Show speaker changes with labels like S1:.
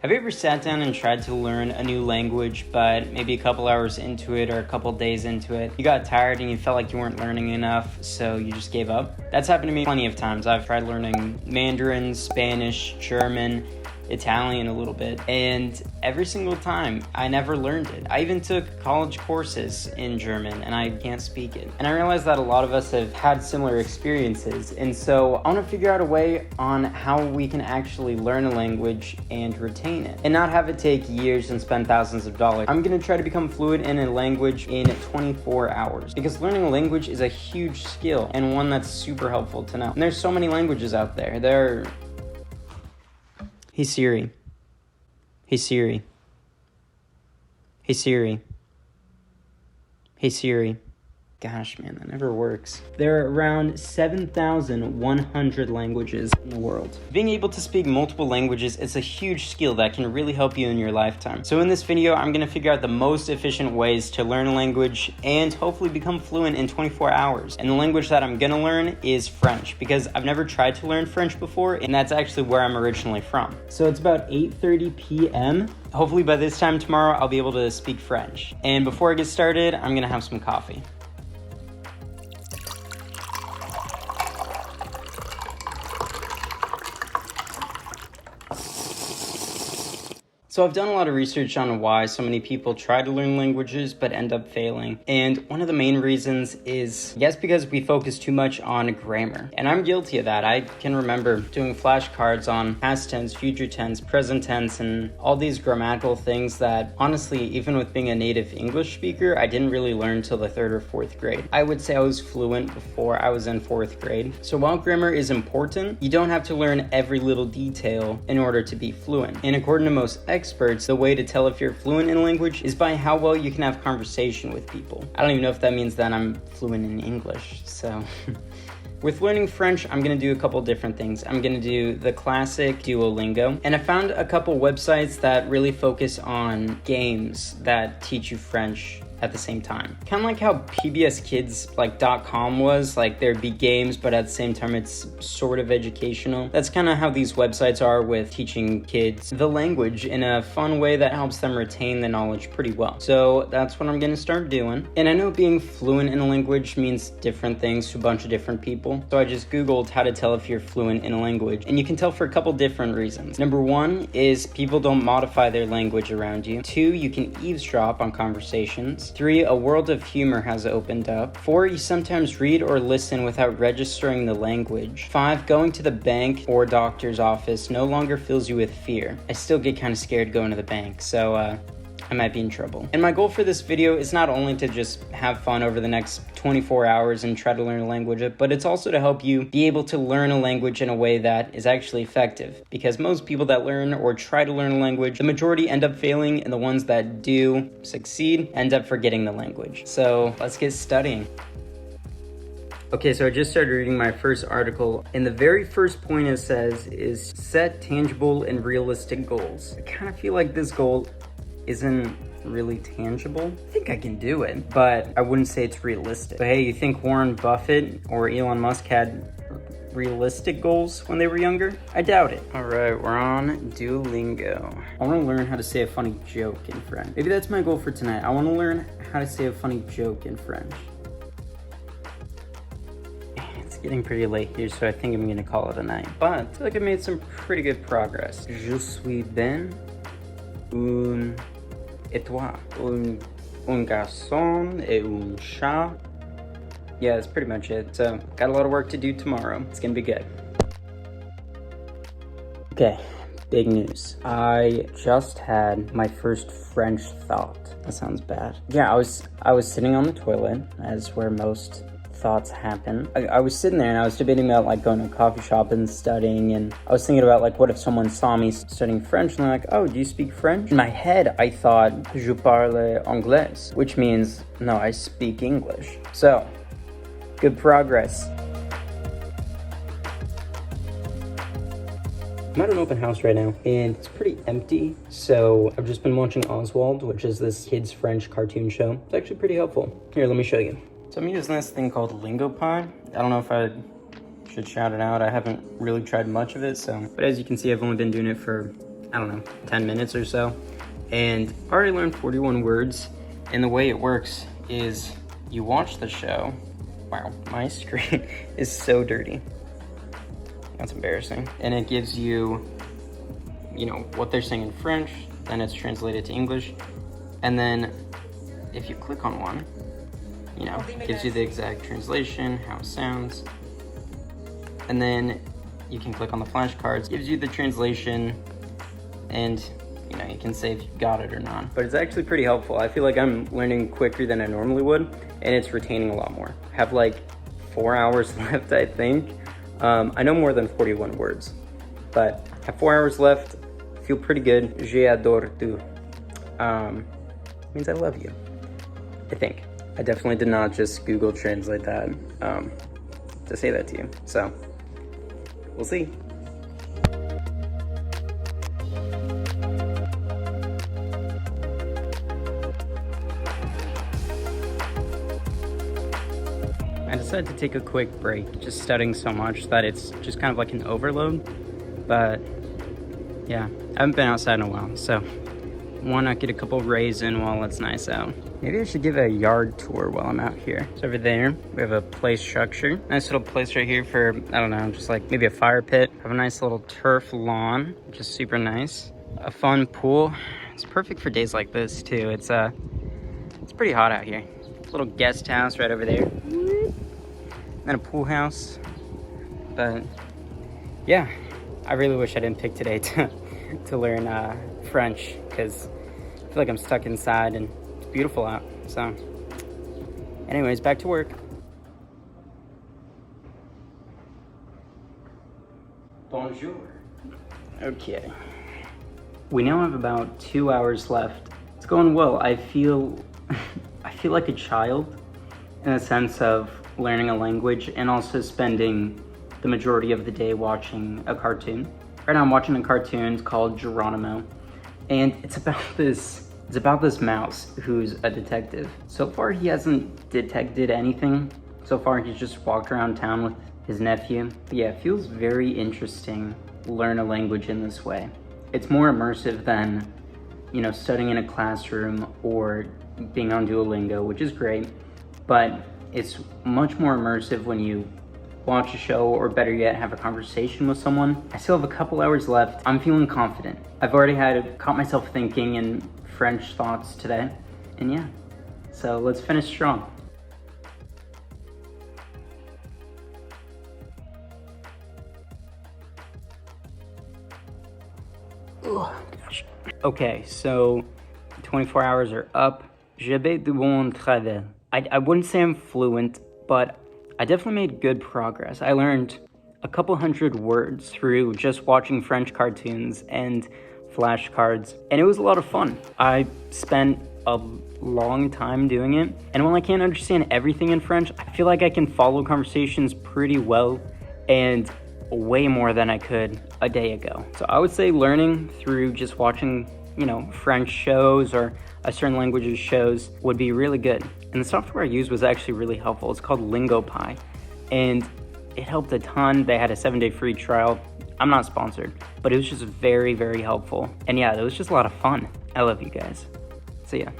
S1: Have you ever sat down and tried to learn a new language, but maybe a couple hours into it or a couple days into it, you got tired and you felt like you weren't learning enough, so you just gave up? That's happened to me plenty of times. I've tried learning Mandarin, Spanish, German, Italian a little bit, and every single time I never learned it. I even took college courses in German and I can't speak it. And I realized that a lot of us have had similar experiences, and so I want to figure out a way on how we can actually learn a language and retain it and not have it take years and spend thousands of dollars. I'm going to try to become fluent in a language in 24 hours because learning a language is a huge skill and one that's super helpful to know. And there's so many languages out there. Hey Siri. Hey Siri. Hey Siri. Hey Siri. Gosh, man, that never works. There are around 7,100 languages in the world. Being able to speak multiple languages is a huge skill that can really help you in your lifetime. So in this video, I'm going to figure out the most efficient ways to learn a language and hopefully become fluent in 24 hours. And the language that I'm going to learn is French because I've never tried to learn French before, and that's actually where I'm originally from. So it's about 8:30 p.m. Hopefully by this time tomorrow, I'll be able to speak French. And before I get started, I'm going to have some coffee. So I've done a lot of research on why so many people try to learn languages but end up failing. And one of the main reasons is, yes, because we focus too much on grammar. And I'm guilty of that. I can remember doing flashcards on past tense, future tense, present tense, and all these grammatical things that honestly, even with being a native English speaker, I didn't really learn till the 3rd or 4th grade. I would say I was fluent before I was in 4th grade. So while grammar is important, you don't have to learn every little detail in order to be fluent. And according to most experts, the way to tell if you're fluent in a language is by how well you can have conversation with people. I don't even know if that means that I'm fluent in English, so... With learning French, I'm going to do a couple different things. I'm going to do the classic Duolingo, and I found a couple websites that really focus on games that teach you French at the same time. Kind of like how PBS Kids .com was, like there'd be games, but at the same time it's sort of educational. That's kind of how these websites are with teaching kids the language in a fun way that helps them retain the knowledge pretty well. So that's what I'm going to start doing. And I know being fluent in a language means different things to a bunch of different people. So I just Googled how to tell if you're fluent in a language, and you can tell for a couple different reasons. Number one is people don't modify their language around you. 2, you can eavesdrop on conversations. 3, a world of humor has opened up. 4, you sometimes read or listen without registering the language. 5, going to the bank or doctor's office no longer fills you with fear. I still get kind of scared going to the bank, so I might be in trouble. And my goal for this video is not only to just have fun over the next 24 hours and try to learn a language, but it's also to help you be able to learn a language in a way that is actually effective. Because most people that learn or try to learn a language, the majority end up failing, and the ones that do succeed end up forgetting the language. So let's get studying. Okay, so I just started reading my first article, and the very first point it says is set tangible and realistic goals. I kind of feel like this goal isn't really tangible. I think I can do it, but I wouldn't say it's realistic. But hey, you think Warren Buffett or Elon Musk had realistic goals when they were younger? I doubt it. All right, we're on Duolingo. I want to learn how to say a funny joke in French. Maybe that's my goal for tonight. I want to learn how to say a funny joke in French. It's getting pretty late here, so I think I'm going to call it a night. But I feel like I made some pretty good progress. Je suis ben un... Et toi? Un garçon et un chat. Yeah, that's pretty much it. So, got a lot of work to do tomorrow. It's gonna be good. Okay, big news. I just had my first French thought. That sounds bad. Yeah, I was sitting on the toilet, as where most thoughts happen. I was sitting there and I was debating about like going to a coffee shop and studying, and I was thinking about like what if someone saw me studying French and they're like, oh, do you speak French? In my head I thought je parle anglais, which means no, I speak English. So good progress. I'm at an open house right now, and it's pretty empty, so I've just been watching Oswald, which is this kid's French cartoon show. It's actually pretty helpful. Here, let me show you. So I'm using this thing called Lingopie. I don't know if I should shout it out. I haven't really tried much of it, but as you can see, I've only been doing it for I don't know, 10 minutes or so. And I already learned 41 words. And the way it works is you watch the show. Wow, my screen is so dirty. That's embarrassing. And it gives you, what they're saying in French, then it's translated to English. And then if you click on one, it gives you the exact translation, how it sounds. And then you can click on the flashcards, gives you the translation, and you can say if you got it or not. But it's actually pretty helpful. I feel like I'm learning quicker than I normally would, and it's retaining a lot more. I have like 4 hours left, I think. I know more than 41 words, but I have 4 hours left. Feel pretty good. J'adore tu. Means I love you, I think. I definitely did not just Google Translate that to say that to you. So, we'll see. I decided to take a quick break, just studying so much that it's just kind of like an overload. But yeah, I haven't been outside in a while, so why not get a couple rays in while it's nice out? Maybe I should give a yard tour while I'm out here. So over there, we have a play structure. Nice little place right here for, I don't know, just like maybe a fire pit. Have a nice little turf lawn, which is super nice. A fun pool. It's perfect for days like this too. It's pretty hot out here. Little guest house right over there. Then a pool house. But yeah, I really wish I didn't pick today to learn French, because I feel like I'm stuck inside and it's beautiful out. So anyways, back to work. Bonjour. Okay. We now have about 2 hours left. It's going well. I feel like a child in the sense of learning a language and also spending the majority of the day watching a cartoon. Right now I'm watching a cartoon called Geronimo, and it's about this mouse who's a detective. So far he hasn't detected anything. So far he's just walked around town with his nephew. But yeah, it feels very interesting to learn a language in this way. It's more immersive than, studying in a classroom or being on Duolingo, which is great, but it's much more immersive when you watch a show, or better yet, have a conversation with someone. I still have a couple hours left. I'm feeling confident. I've already caught myself thinking in French thoughts today, and yeah, so let's finish strong. Oh, gosh. Okay, so 24 hours are up. Je vais de bon travail. I wouldn't say I'm fluent, but I definitely made good progress. I learned a couple hundred words through just watching French cartoons and flashcards, and it was a lot of fun. I spent a long time doing it, and while I can't understand everything in French, I feel like I can follow conversations pretty well, and way more than I could a day ago. So I would say learning through just watching, French shows or a certain language's shows would be really good. And the software I used was actually really helpful. It's called Lingopie, and it helped a ton. They had a 7-day free trial. I'm not sponsored, but it was just very, very helpful. And yeah, it was just a lot of fun. I love you guys. See ya.